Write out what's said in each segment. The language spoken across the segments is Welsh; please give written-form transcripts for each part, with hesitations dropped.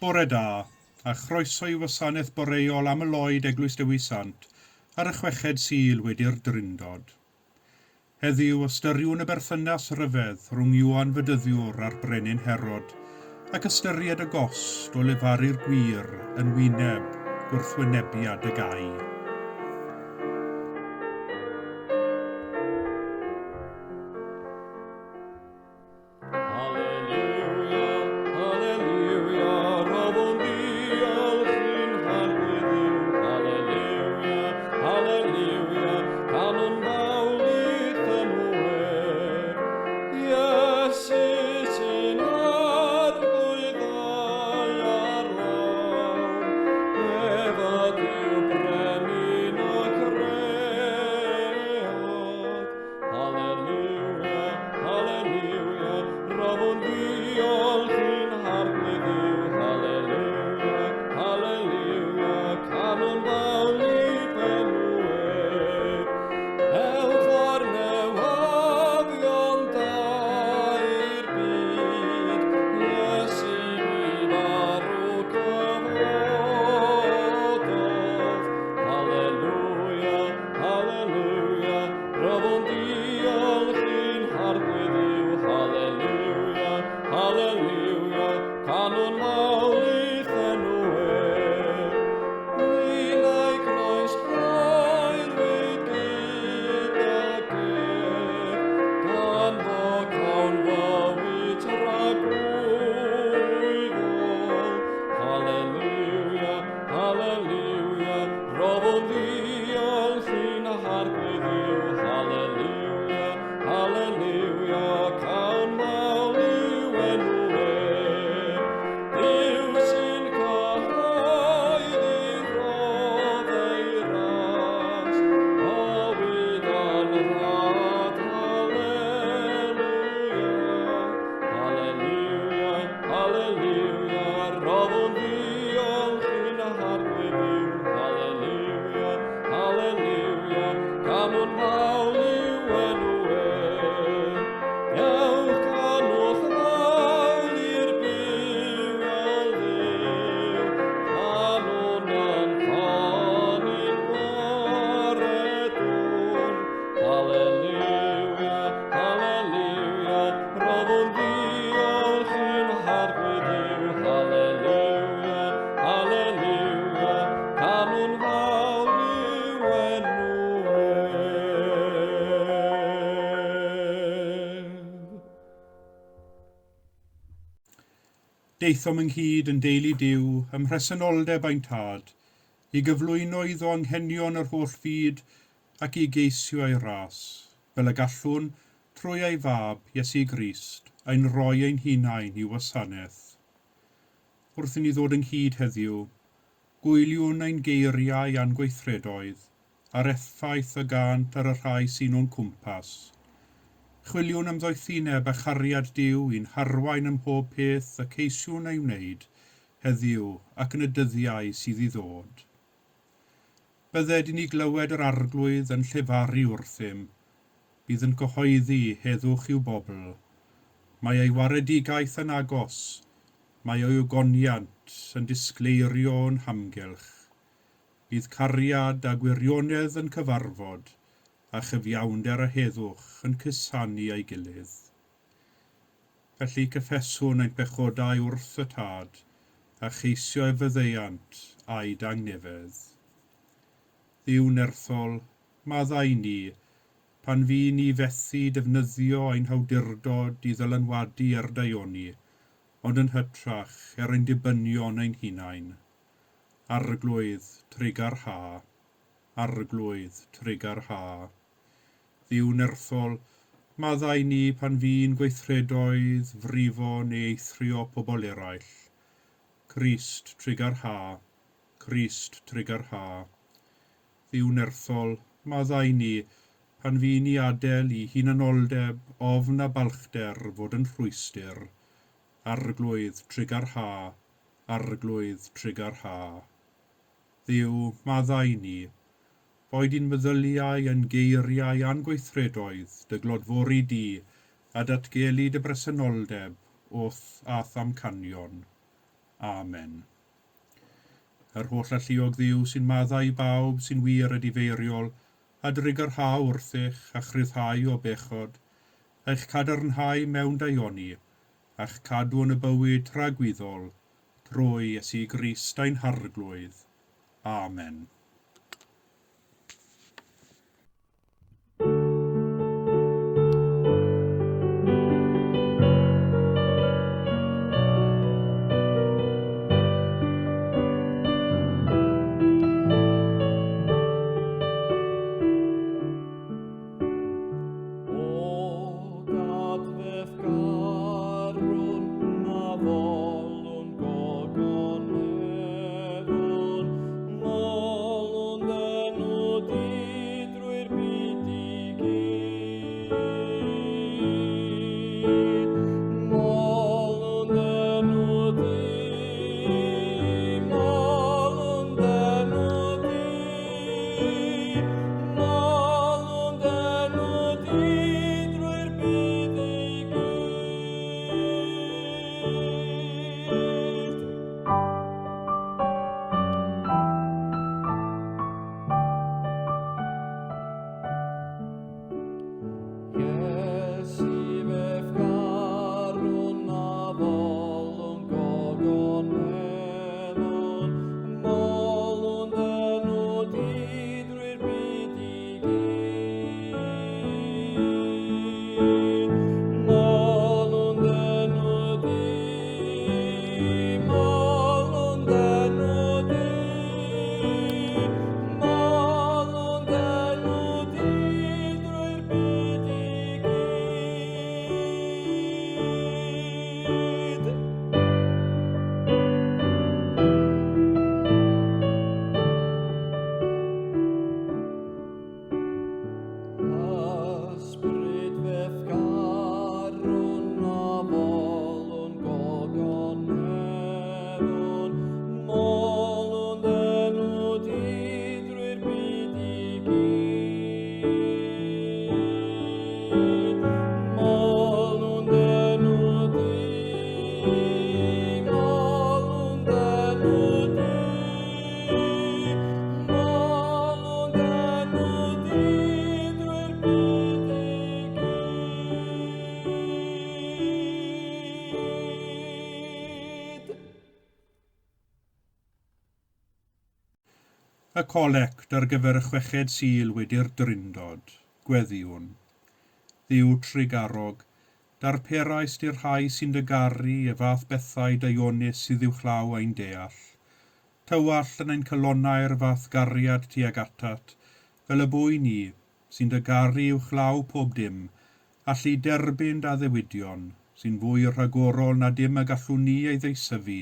Bore da, a chroeso i Gwasanaeth boreol Aml Oed Eglwys Dewi Sant ar y 6 Sul wedi'r Drindod. Heddiw ystyriwn y berthynas ryfedd rhwng Iwan Fedyddiwr a'r brenin Herod ac ystyried y gost o lefaru'r gwir yn wyneb gwrthwynebiad y gai. Deithom ynghyd yn deulu Duw ym mhresenoldeb ein tad, i gyflwyno iddo anghenion yr holl fyd ac i geisio ei ras, fel y gallwn trwy ei fab Iesu Grist ein roi ein hunain i wasanaeth. Wrth i ni ddod ynghyd heddiw, gwyliwn ein geiriau a'n gweithredoedd a'r effaith y gant ar y rhai sy'n o'n cwmpas. Chwiliwn am ddoethineb a chariad Duw i'n harwain ym mhob peth y ceisiwn ei wneud heddiw ac yn y dyddiau sydd i ddod. Bydded i ni glywed yr arglwydd yn llefaru wrthym, bydd yn cyhoeddi heddwch i'w bobl. Mae ei waredigaeth yn agos, mae ei ogoniant yn disgleirio'n hamgylch. Bydd cariad a gwirionedd yn cyfarfod, a chyfiawnder a heddwch yn cusanu ei gilydd. Felly cyffeswn ein pechodau wrth y tad, a cheisio e fyddeiant a'i dangnefedd. Dduw nerthol, maddau ni, pan fu ni fethu defnyddio ein hawdurdod i ddylanwadu ar daioni, ond yn hytrach ein dibynion ein hunain. Arglwydd trigar ha, arglwydd trigar ha. Dduw nerthol, maddau ni pan fu'n gweithredoedd frifo neu eithrio pobl eraill. Crist trigar ha, Crist trigar ha. Dduw nerthol, maddau ni pan fu'n i adael i hunanoldeb, ofn a balchder fod yn rhwystyr. Arglwydd trigar ha, arglwydd trigar ha. Dduw, maddau ni, boed i'n meddyliau yn geiriau a'n gweithredoedd dy glodfori di, a datgelu dy bresenoldeb wrth ath amcanion. Amen. Yr holl alluog Dduw sy'n maddau bawb sy'n wir a difeiriol, a drigyrhau wrthych a chryddhau o bechod, a'ch cadarnhau mewn daioni, a'ch cadw yn y bywyd tragwyddol, trwy Iesu Grist ein harglwydd. Amen. Y colect ar gyfer y chweched Sul wedi'r Drindod, Gweddiwn. Dduw trigarog, darperais di'r rhai sy'n dygaru y fath bethau daionus sydd uwchlaw ein deall. Tywall yn ein colonnau'r fath gariad tuag atat, fel y bwy ni, sy'n dygaru uwchlaw pob dim, allu derbyn da ddewidion, sy'n fwy rhagorol na dim y gallwn ni ei ddeisyfu,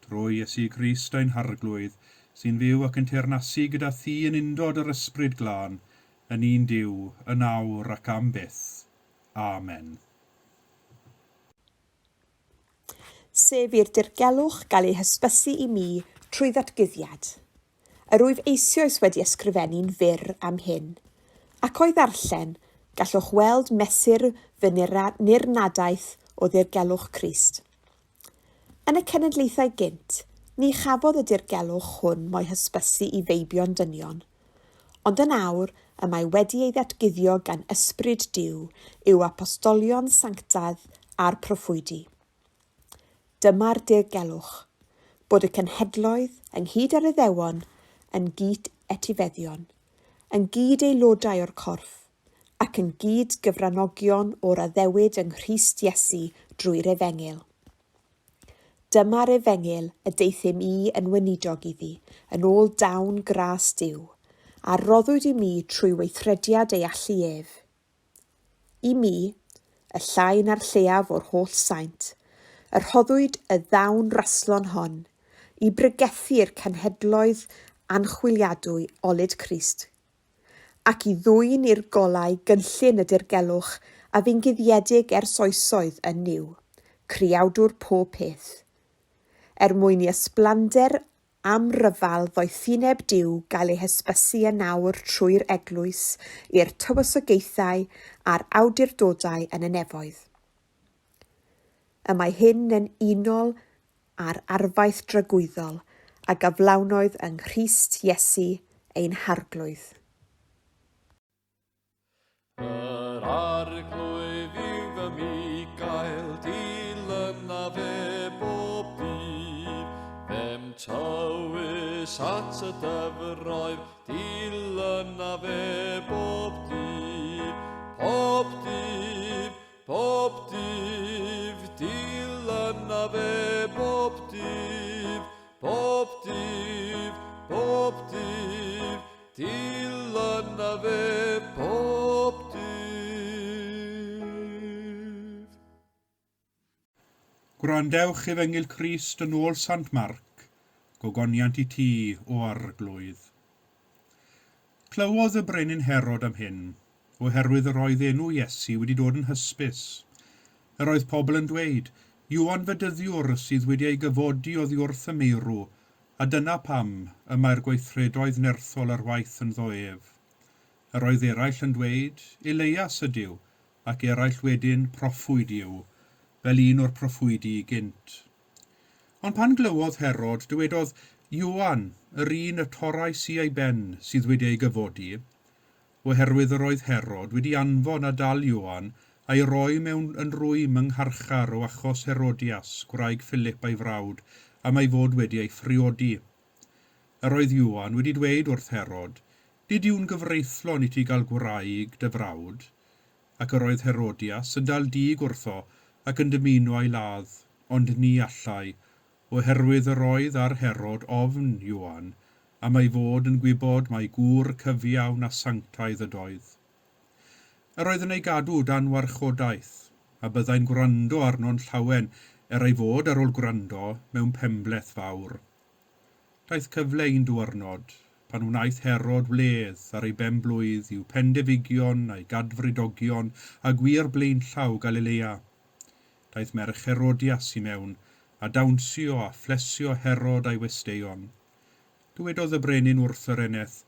trwy Iesu Grist ein harglwydd, sy'n fyw ac yn teyrnasu gyda thi yn undod yr ysbryd glân, yn un Duw, yn awr ac am byth. Amen. Sef i'r dirgelwch gael ei hysbysu i mi trwy ddatguddiad. Yr wyf eisoes wedi ysgrifennu'n fyr am hyn, ac o'i ddarllen gallwch weld mesur fy nirnadaeth o ddirgelwch Crist. Yn y cenedlaethau gynt, ni chafodd y dirgelwch hwn mo'i hysbysu i feibion dynion, ond yn awr y mae wedi ei ddatguddio gan ysbryd Duw yw apostolion sanctaidd a'r proffwydi. Dyma'r dirgelwch, bod y cenhedloedd ynghyd ar Iddewon yn gyd etifeddion, yn gyd aelodau o'r corff, ac yn gyd gyfranogion o'r addewid yng Nghrist Iesu drwy'r Efengil. Dyma'r Efengil y deithim i yn weinidog iddi, yn ôl dawn gras Duw, a roddwyd i mi trwy weithrediad ei allu ef. I mi, y llain a'r lleiaf o'r holl saint, yr rhoddwyd y ddawn raslon hon, i bregethu'r cenhedloedd anchwiliadwy olyd Crist, ac i ddwyn i'r golau gynllun y dirgelwch a fi'n guddiedig ers oesoedd yn niw, criawdwr pob peth. Mwyn i ysblander am ryfal ddoethineb Duw gael ei hysbysu yn awr trwy'r Eglwys i'r tywysogaethau a'r awdurdodau yn y nefoedd. Y mae hyn yn unol a'r arfaeth dragwyddol a gyflawnoedd yng Nghrist Iesu ein harglwydd. Yr arglwydd yw fy mi gael, dilyn a fe bob dydd. Fem tywys at y dyfroedd, dilyn a fe bob dydd. Pob dydd, dilyn a fe bob dydd. Pob dydd, dilyn a fe bob dydd. Gwrandewch Efengyl Crist yn ôl Sant Marc, gogoniant i ti o arglwydd. Clywodd y brenin Herod am hyn, oherwydd yr oedd enw Iesu wedi dod yn hysbys. Yr oedd pobl yn dweud, Iwan Fedyddiwr sydd wedi ei gyfodi oddi wrth y meirw, a dyna pam y mae'r gweithredoedd nerthol ar waith yn ddoef. Yr oedd eraill yn dweud, Elias ydyw, ac eraill wedyn proffwyd yw, fel un o'r proffwydi gynt. Ond pan glywodd Herod, dywedodd Iwan, yr un y torais i ei ben sydd wedi ei gyfodi, oherwydd yr oedd Herod wedi anfon a dal Iwan a'i roi mewn yn rwym yng ngharchar o achos Herodias, gwraig Philip ei frawd, am ei fod wedi ei phriodi. Yr oedd Iwan wedi dweud wrth Herod, Did yw'n gyfreithlon i ti gael gwraig dy frawd, ac yr oedd Herodias yn dal dig wrtho ac yn dymuno ei ladd, ond ni allai, oherwydd yr oedd ar Herod ofn Iwan, am ei fod yn gwybod mae gŵr cyfiawn a sanctaidd ydoedd. Yr oedd yn ei gadw dan warchodaeth, a byddai'n gwrando arno'n llawen ei fod ar ôl gwrando mewn pembleth fawr. Daeth cyfle un diwrnod, pan wnaeth Herod wledd ar ei benblwydd i'w pendefigion a'i gadfridogion a gwir blaenllaw Galilea. Daeth merch Herodias i mewn, a dawnsio a flesio Herod a'i westeion. Dywedodd y brenin wrth yr eneth,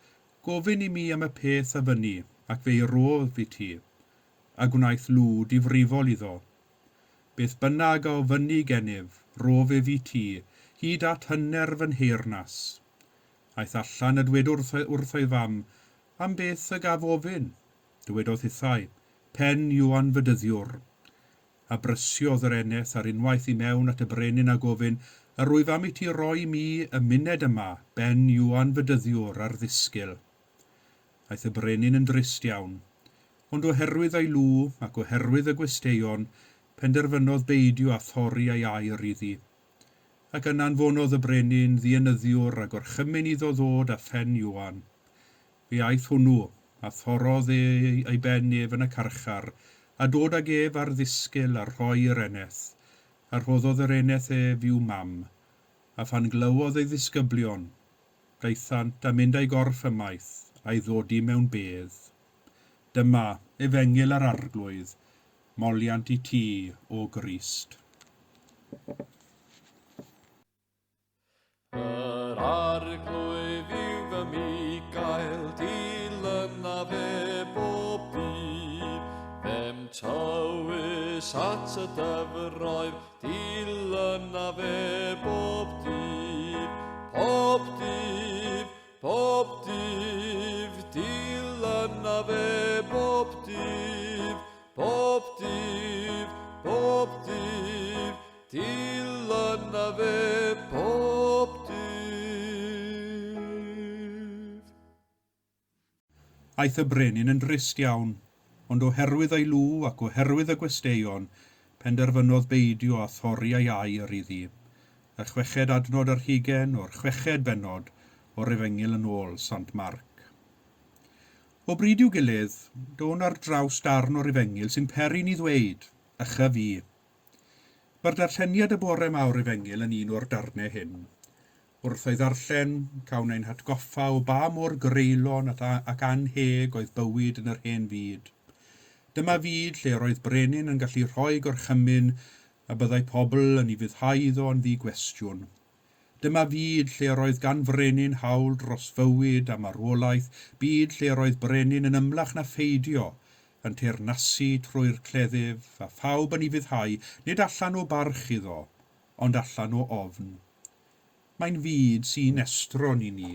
Gofyn i mi am y peth a fyny, ac fe'i rodd i ti, a gwnaeth lw difrifol iddo. Beth bynnag o fyny gennyf, rof ef i ti, hyd at hynner fy nheyrnas. Aeth allan y dwed wrth ei fam, am beth y gaf ofyn, dywedodd hithau, pen Iwan Fedyddiwr. A brysiodd yr eneth ar unwaith i mewn at y brenin a gofyn, rwyf am i ti roi mi y muned yma, ben Iwan Fedyddiwr ar ddisgyl. Aeth y brenin yn drist iawn, ond oherwydd ei lw ac oherwydd y gwesteion, penderfynodd beidio a thorri ei air iddi. Ac yn anfonodd y brenin ddienyddiwr a gorchymyn iddo ddod a phen Iwan. Fe aeth hwnnw, a thorodd ei ben ef yn y carchar, a dod ag ef ar ddisgyl a rhoi yr eneth, a rhoddodd yr eneth ef i'w mam, a phan glywodd ei ddisgyblion, daethant a mynd ei gorff ymaith, a'i ddodi mewn bedd. Dyma, Efengyl yr arglwydd, moliant i ti o Grist. Yr arglwydd yw fy mi gael, dilyn a fe bob dydd. Fem tywys at y dyfroedd, dilyn a fe bob dydd. Pob dydd, dilyn a fe bob dydd. Pob dydd, dilyn a fe bob dydd. Aeth y brenin yn drist iawn, ond oherwydd ei lw ac oherwydd y gwesteion, penderfynodd beidio a thorri ei air iddi. Y chweched adnod ar 20 o'r chweched bennod o'r Efengyl yn ôl Sant Marc. O bryd i'w gilydd, dôn ar draws darn o'r Efengyl sy'n peri ni ddweud, ycha fi. Mae'r darlleniad y bore mawr Efengyl yn un o'r darnau hyn. Wrth ei ddarllen, cawn ein hatgoffa o ba mor greulon ac anheg oedd bywyd yn yr hen fyd. Dyma fyd lle roedd brenin yn gallu rhoi gorchymyn a byddai pobl yn ei fyddhau iddo yn ddigwestiwn. Dyma fyd lle roedd gan frenin hawl dros fywyd a marwolaeth, byd lle roedd brenin yn ymlach na pheidio, yn teyrnasu trwy'r cleddyf a phawb yn ei fyddhau, nid allan o barch iddo, ond allan o ofn. Mae'n fyd sy'n estron i ni,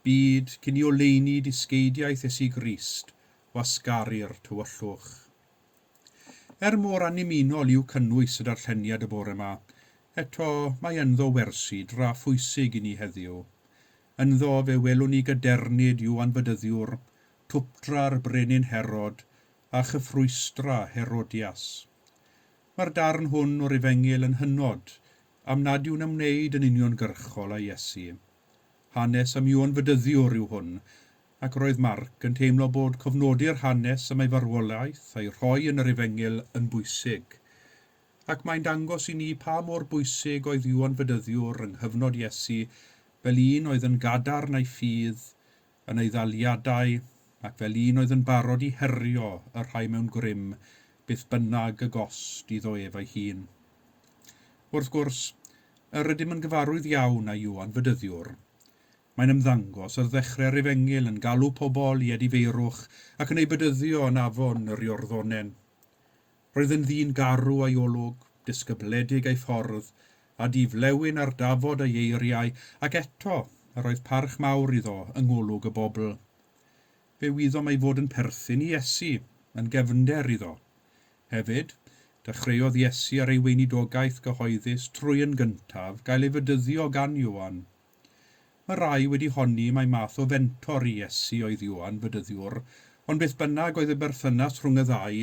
byd cyn i oleuni disgeidiaeth Iesu Grist, wasgaru'r tywyllwch. Mor anymunol yw cynnwys y darlleniad y bore yma, eto mae ynddo wersi dra phwysig i ni heddiw. Ynddo fe welwn ni gydernid yw anfydyddiwr, twptra'r brenin Herod a chyffrwystra Herodias. Mae'r darn hwn o'r Efengil yn hynod, am nad yw'n ymwneud yn uniongyrchol â Iesu. Hanes am yw anfydyddiwr yw hwn, ac roedd Marc yn teimlo bod cofnodi'r hanes am ei farwolaeth a'i rhoi yn yr Efengil yn bwysig. Ac mae'n dangos i ni pa mor bwysig oedd yw anfydyddiwr yng nghyfnod Iesu fel un oedd yn gadarn ei ffydd, yn ei ddaliadau, ac fel un oedd yn barod i herio y rhai mewn grym, beth bynnag y gost iddo ef ei hun. Wrth gwrs, yr ydym yn gyfarwydd iawn â yw anfydyddiwr. Mae'n ymddangos ar ddechrau'r Efengil yn galw pobl i edifeirwch ac yn ei bydyddio yn afon yr Iorddonen. Roedd yn ddyn garw ei olwg, disgybledig ei ffordd, a diflewyn ar dafod ei eiriau, ac eto yr oedd parch mawr iddo yng ngolwg y bobl. Fe wyddom ei fod yn perthyn i Iesu, yn gefnder iddo. Hefyd, dechreuodd Iesu ar ei weinidogaeth gyhoeddus trwy yn gyntaf gael ei fydyddio gan Ioan. Mae rai wedi honni mae math o fentor i Iesu oedd Ioan fydyddiwr, ond beth bynnag oedd y berthynas rhwng y ddau,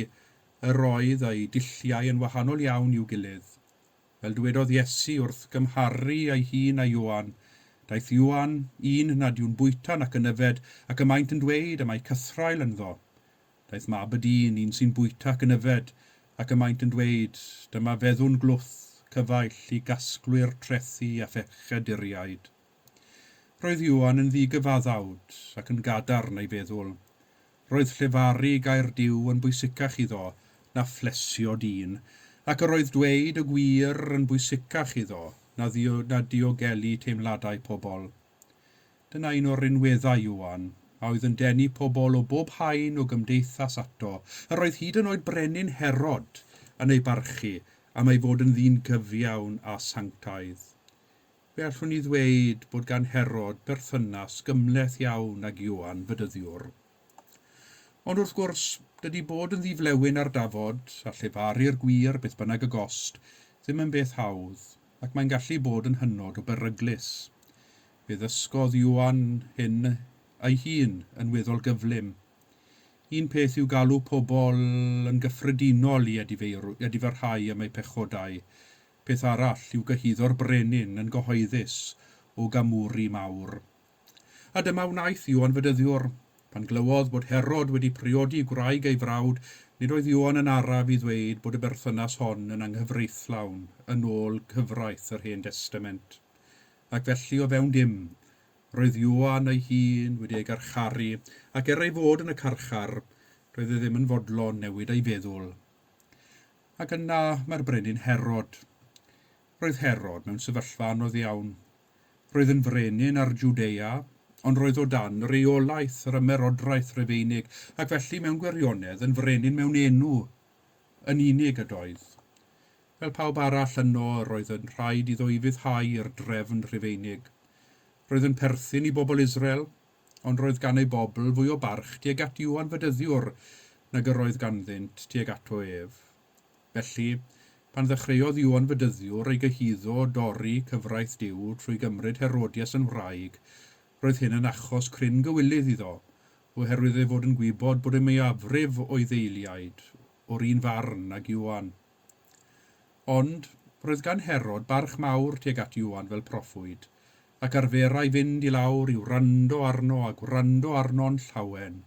yr oedd ei dulliau yn wahanol iawn i'w gilydd. Fel dywedodd Iesu wrth gymharu ei hun a Ioan, daeth Ioan un nad yw'n bwyta nac yn yfed ac ymaint yn dweud am ei cythrael ynddo. Daeth mab y dyn un sy'n bwyta ac yn yfed ac ymaint yn dweud dyma feddwn glwth cyfaill i gasglwyr trethu a phechaduriaid. Roedd Ioan yn ddigyfaddawd ac yn gadarn ei feddwl. Roedd llefaru Caerdydd yn bwysicach iddo na phlesio dyn, ac yr oedd dweud y gwir yn bwysicach iddo na diogelu teimladau pobl. Dyna un o'r rinweddau Ioan, a oedd yn denu pobl o bob haen o gymdeithas ato, yr oedd hyd yn oed brenin Herod yn ei barchu am ei fod yn ddyn gyfiawn a sanctaidd. Fe allwn ni ddweud bod gan Herod berthynas gymleth iawn ag Ioan fydyddiwr. Ond wrth gwrs, dydy bod yn ddiflewyn ar dafod a llefaru'r gwir beth bynnag y gost ddim yn beth hawdd, ac mae'n gallu bod yn hynod o beryglus. Fe ddysgodd Ioan hyn ei hun yn weddol gyflym. Un peth yw galw pobl yn gyffredinol i ediferhau am eu pechodau. Peth arall yw gyhuddo'r brenin yn gyhoeddus o gamwri mawr. A dyma wnaeth Ioan fydyddiwr. Pan glywodd bod Herod wedi priodi gwraig ei frawd, nid oedd Ioan yn araf i ddweud bod y berthynas hon yn anghyfreithlawn yn ôl cyfraith yr Hen Testament. Ac felly o fewn dim, roedd Ioan ei hun wedi ei garcharu, ac ei fod yn y carchar, roedd e ddim yn fodlon newid ei feddwl. Ac yna mae'r brenin Herod. Roedd Herod mewn sefyllfa anodd iawn. Roedd yn frenin ar Jwdea, ond roedd o dan reolaeth yr ymerodraeth Rufeinig, ac felly mewn gwirionedd yn frenin mewn enw yn unig ydoedd. Fel pawb arall yno, roedd yn rhaid iddo i fyddhau i'r drefn Rufeinig. Roedd yn perthyn i bobl Israel, ond roedd gan ei bobl fwy o barch tuag at Ioan fydyddiwr nag yr oedd ganddynt tuag ato ef. Felly, pan ddechreuodd Ioan fydyddiwr ei gyhuddo dorri cyfraith Duw trwy gymryd Herodias yn wraig, roedd hyn yn achos cryn gywilydd iddo, oherwydd ei fod yn gwybod bod y mwyafrif o'i ddeiliaid o'r un farn ag Ioan. Ond roedd gan Herod barch mawr tuag at Ioan fel proffwyd, ac arferai fynd i lawr i'w wrando arno a gwrando arno'n llawen.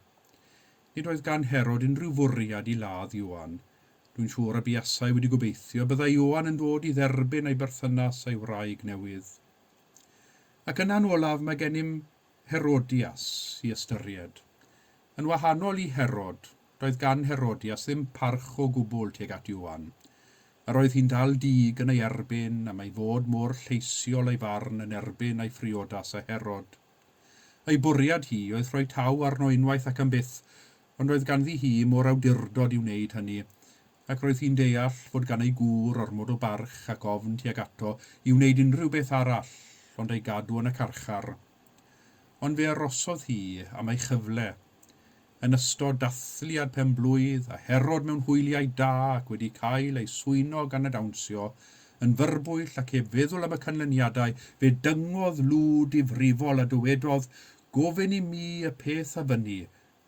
Nid oedd gan Herod unrhyw fwriad i ladd Ioan. Dwi'n siŵr y buasau wedi gobeithio byddai Ioan yn dod i dderbyn ei berthynas a'i wraig newydd. Ac yna'n olaf mae gennym Herodias i ystyried. Yn wahanol i Herod, roedd gan Herodias ddim parch o gwbl tuag at Ioan. A roedd hi'n dal dig yn ei erbyn am ei fod mor lleisiol ei farn yn erbyn ei phriodas a Herod. Ei bwriad hi oedd rhoi taw arno unwaith ac am byth, ond roedd ganddi hi mor awdurdod i wneud hynny, ac roedd hi'n deall fod gan ei gŵr ormod o barch ac ofn tuag ato i wneud unrhyw beth arall, ond ei gadw yn y carchar. Ond fe arosodd hi am ei chyfle. Yn ystod dathliad penblwydd a Herod mewn hwyliau da ac wedi cael ei swyno gan y dawnsio, yn fyrbwyll ac heb feddwl am y canlyniadau, fe dyngodd lŵd difrifol a dywedodd, gofyn i mi y peth a fyny,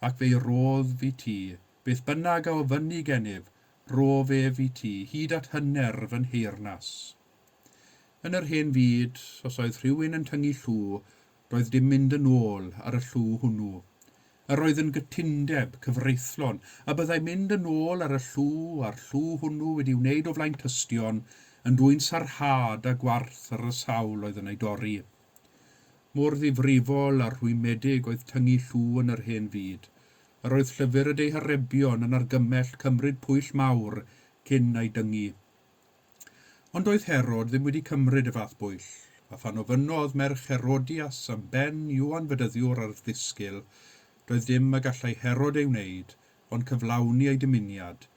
ac fe rodd fi ti, beth bynnag a ofynnu gennyf, ro fe fi ti, hyd at hyner fy nheyrnas. Yn yr hen fyd, os oedd rhywun yn tyngu llw, roedd dim mynd yn ôl ar y llw hwnnw. Yr oedd yn gytundeb cyfreithlon, a byddai mynd yn ôl ar y llw a'r llw hwnnw wedi wneud o flaen tystion, yn dwy'n sarhad a gwarth ar y sawl oedd yn ei dorri. Mor ddifrifol a rhwymedig oedd tyngu llw yn yr hen fyd. Yr oedd llyfr y dehyrebion yn argymell cymryd pwyll mawr cyn ei dyngu. Ond oedd Herod ddim wedi cymryd y fath bwyll, a phan ofynnodd merch Herodias am ben Iwan Fedyddiwr ar ddisgyl, doedd dim y gallai Herod ei wneud, ond cyflawni ei dymuniad,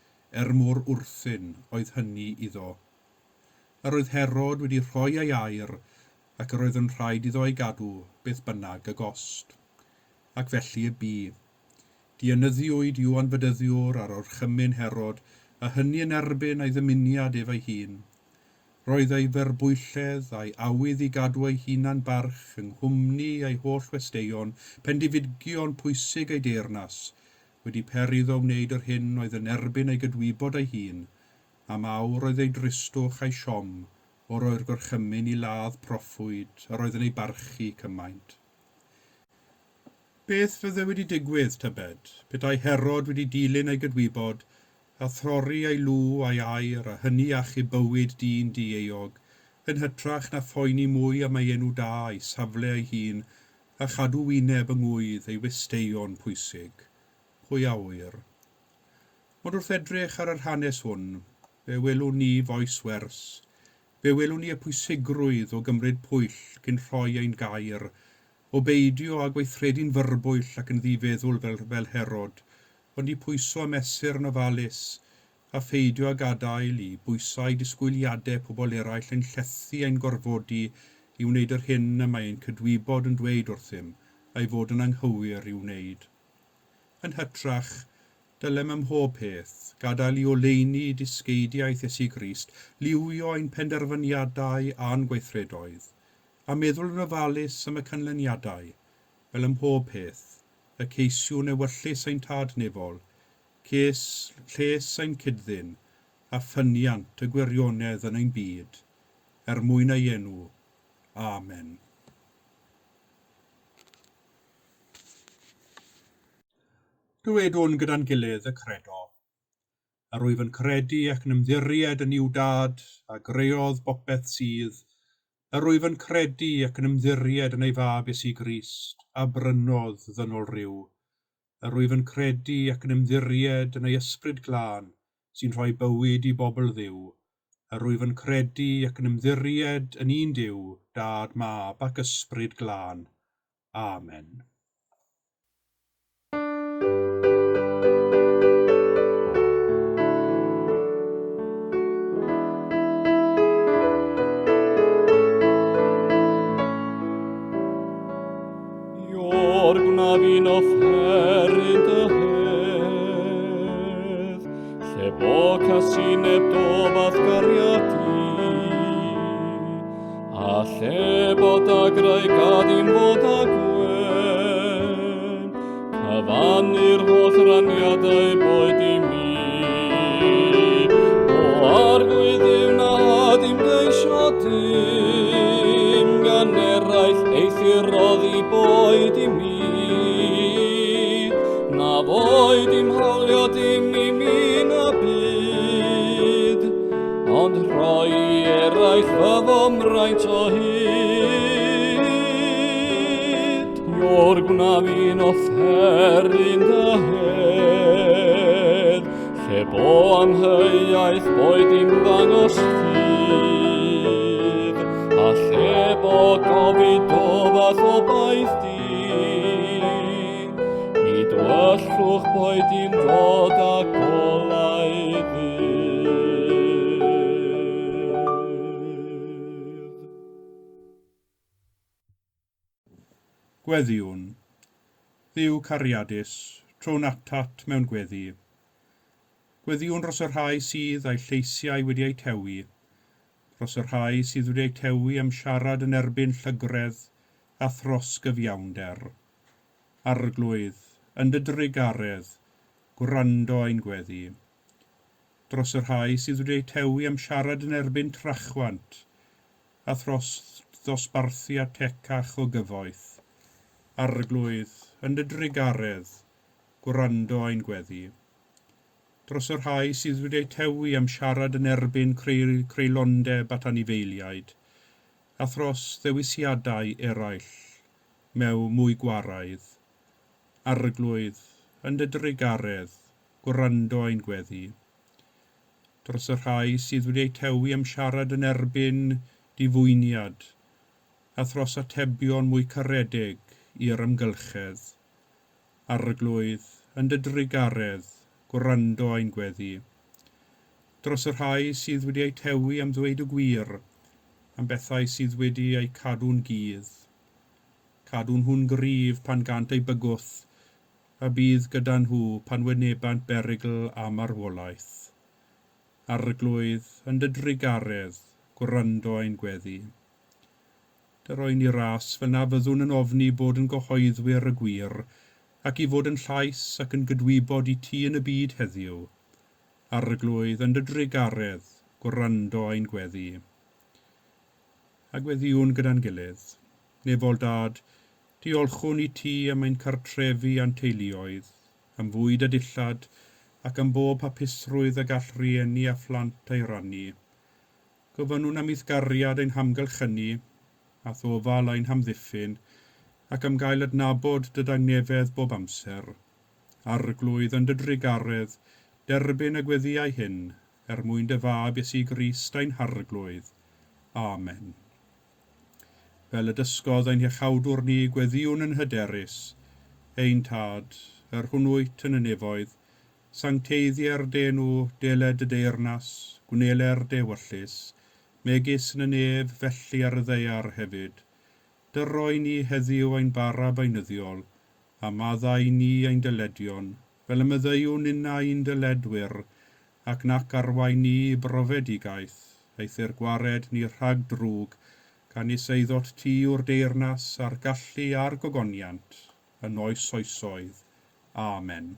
mor wrthyn oedd hynny iddo. Yr oedd Herod wedi rhoi ei air, ac yr oedd yn rhaid iddo ei gadw beth bynnag y gost. Ac felly y bu. Diynyddiwyd Iwan Fedyddiwr ar orchymyn Herod, a hynny yn erbyn ei ddymuniad efo'i hun. Roedd ei ferbwylledd a'i awydd i gadw ei hunan barch yng nghwmni ei holl westeion, pendifudion pwysig ei deyrnas, wedi periddo wneud yr hyn oedd yn erbyn ei gydwybod ei hun, a mawr oedd ei dristwch a'i siom, o'r o'r gorchymyn i ladd proffwyd, yr oedd yn ei barchu cymaint. Beth fydde wedi digwydd, tybed, petai Herod wedi dilyn ei gydwybod, a thorri ei lw a'i air, a hynny achub bywyd dyn di-eog, yn hytrach na phoeni mwy am ei enw da ei safle ei hun, a chadw wyneb yng ngwydd ei westeion pwysig. Pwy a wyr. Ond wrth edrych ar yr hanes hwn, fe welwn ni foes wers. Fe welwn ni y pwysigrwydd o gymryd pwyll cyn rhoi ein gair, o beidio a gweithredu'n fyrbwyll ac yn ddifeddwl fel Herod, ond i pwyso a mesur yn ofalus, a pheidio a gadael i bwysau disgwyliadau pobl eraill yn llethu ein gorfodi i wneud yr hyn y mae ein cydwybod yn dweud wrthym, a'i fod yn anghywir i wneud. Yn hytrach, dylem ym mhob peth, gadael i oleini disgeidiaeth Iesu Grist, liwio ein penderfyniadau a'n gweithredoedd, a meddwl yn ofalus am y canlyniadau, fel ym mhob peth, y ceisiwn ewyllus ein tad nefol, lles ein cyddyn, a ffyniant y gwirionedd yn ein byd, mwyn ei enw. Amen. Dywedwn gyda'n gilydd y credo. Ar wyf yn credu ac yn ymddiried yn i'w dad a greodd bopeth sydd, ar wyf yn credu ac yn ymddiried yn ei fab Iesu Grist, a brynodd ddynol ryw. Ar wyf yn credu ac yn ymddiried yn ei ysbryd glân, sy'n rhoi bywyd i bobl Dduw. Ar wyf yn credu ac yn ymddiried yn un Duw, Dad, Mab ac ysbryd glân. Amen. Fi'n offeryn dy hedd, lle bo casin eb dofadd gariadu, a lle bod agrau gadim bod a gwen, cyfannu'r holl raniadau boed i mi, o argwydd yw na dim geisio dim, gan eraill eithrodd i boed i mi. Na boed dim hawlio dim i mi na byd, ond rhoi eraill fy fomraint o hyd. Ior gwna fi'n offeryn dy hedd, lle bo amheuaeth boed dim ddangos ffydd, a lle bo gofid dofath o baith di. Dwellwch boed dim ddod â golau ddi. Gweddiwn, ddiw cariadus, tro'n atat mewn gweddi. Gweddiwn dros yr rhai sydd â'i lleisiau wedi eu tewi, dros yr rhai sydd wedi eu tewi am siarad yn erbyn llygredd a thros gyfiawnder. Arglwydd, yn dy drigaredd, gwrando ein gweddi. Dros yr rhai sydd wedi eu tewi am siarad yn erbyn trachwant, a thros ddosbarthu a tecach o gyfoeth. Arglwydd, yn dy drigaredd, gwrando ein gweddi. Dros yr rhai sydd wedi eu tewi am siarad yn erbyn creulondeb at anifeiliaid, a thros ddewisiadau eraill, mewn mwy gwaraidd. Arglwydd, yn dy drigaredd, gwrando ein gweddi. Dros yr rhai sydd wedi eu tewi am siarad yn erbyn difwyniad, a thros atebion mwy caredig i'r ymgylchedd. Arglwydd, yn dy drigaredd, gwrando ein gweddi. Dros yr rhai sydd wedi eu tewi am ddweud y gwir, am bethau sydd wedi eu cadw'n gudd. Cadw'n hwn gryf pan gant ei bygwth, a bydd gyda nhw pan wynebant berygl a marwolaeth. Arglwydd, yn dy drigaredd, gwrando ein gweddi. Dy roi ni ras fel na fyddwn yn ofni bod yn gyhoeddwyr y gwir, ac i fod yn llais ac yn gydwybod i ti yn y byd heddiw. Arglwydd, yn dy drigaredd, gwrando ein gweddi. A gweddiwn gyda'n gilydd. Nefol dad, diolchwn i ti am ein cartrefi a'n teuluoedd, am fwyd a dillad, ac am bob hapusrwydd a gall rieni a phlant ei rannu. Gofynnwn am eithgariad ein hamgylchynu, a thofal ein hamddiffyn, ac am gael adnabod dyda'n nefedd bob amser. Arglwydd yn dy drigaredd, derbyn y gweddiau hyn, mwyn dy fab Iesu Grist ein harglwydd. Amen. Fel y dysgodd ein hiechawdwr ni gweddiwn yn hyderus, ein tad, hwnnwyt yn y nefoedd, sancteiddiau'r denw, deled y deyrnas, gwneler dewyllus, megis yn y nef felly ar y ddeiar hefyd. Dyroi ni heddiw ein bara baenyddiol, a maddau ni ein dyledion, fel y myddeiwn unna ein dyledwyr, ac nac arwain ni brofedigaeth, eithir gwared ni rhag drwg, gan iseiddot ti o'r deyrnas a'r gallu a'r gogoniant, yn oes oesoedd. Amen.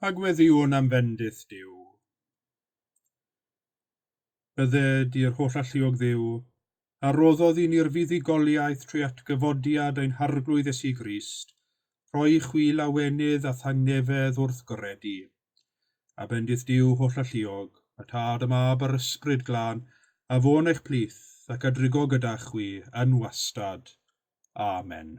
ag weddiwn am fendith Duw. Bydde di'r holl alluog Dduw, a roddodd i ni'r fuddugoliaeth trwy atgyfodiad ein harglwydd Iesu Grist, rhoi chwil awenydd a thangnefedd wrth goredu. A bendith Duw holl alluog, a tad y mab a'r ysbryd glân, a fo'n eich plith ac a drigo gyda chwi yn wastad. Amen.